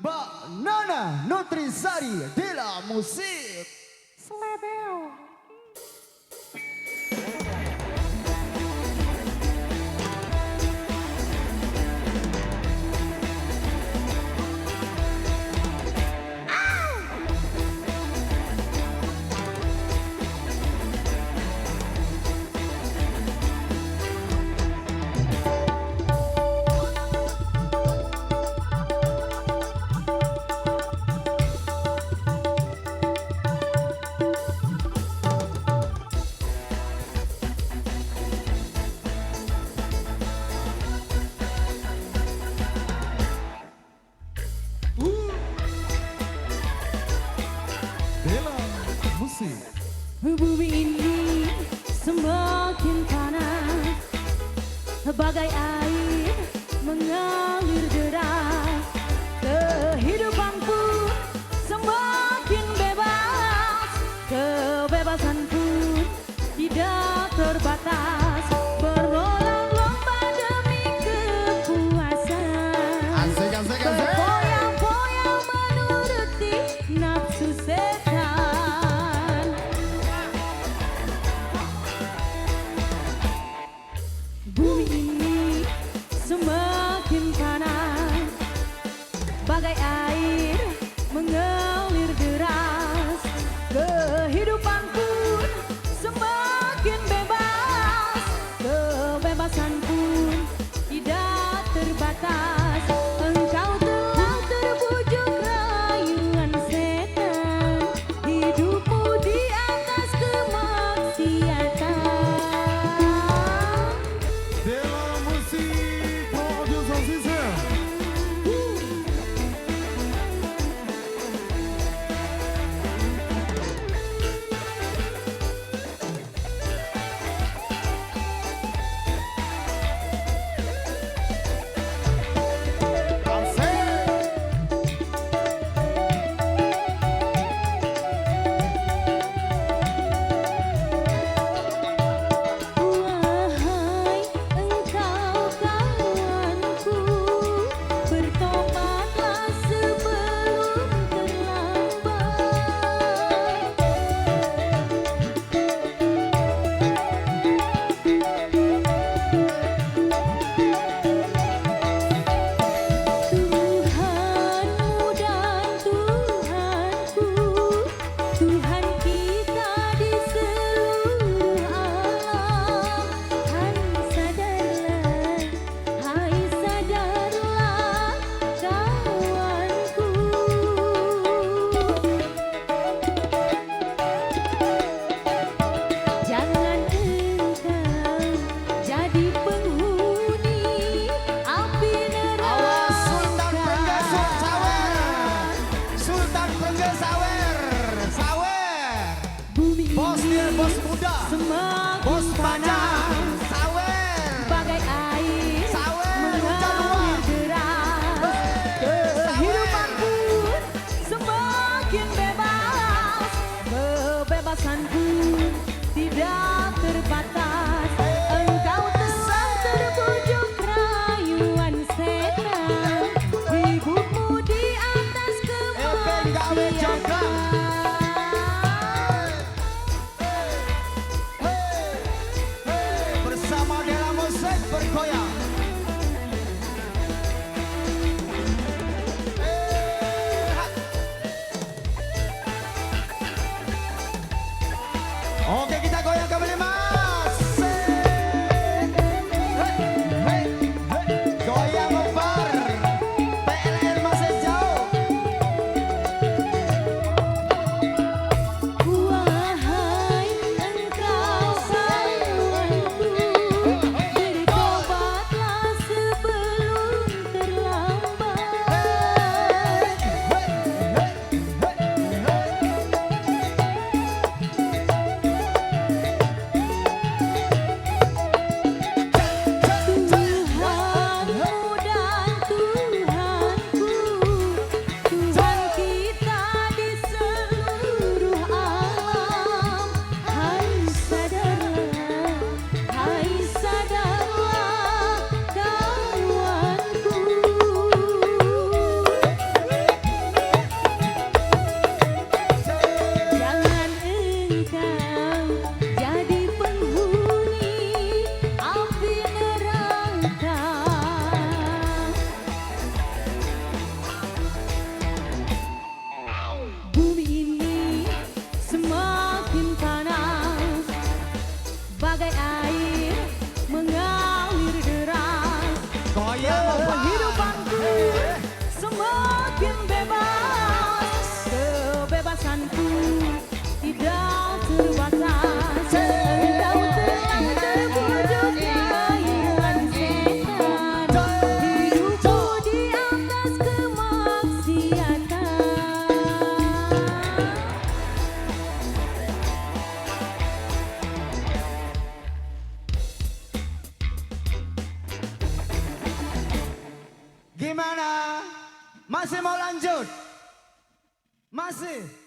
Mbak Nana Nutrisari Dela Musik. Slebeo. Dela Musik. Bumi ini semakin panas, bagai air mengalir deras. Kehidupan pun semakin bebas, kebebasan pun tidak terbatas. Berlomba-lomba demi kepuasan, Asik, asik, asik. berfoya-foya menuruti nafsu setan. Bumi ini semakin panas, bagai air mengalir deras. Kehidupan pun semakin bebas, kebebasan pun tidak terbatas. Engkau telah terbujuk rayuan setan, hidupmu di atas kemaksiatan. Dela Musik Production System. wawasanku tidak terbatas. Engkau telah terbujuk kaitan setan, hidupku di atas kemaksiatan. Gimana? Masih mau lanjut? Masih?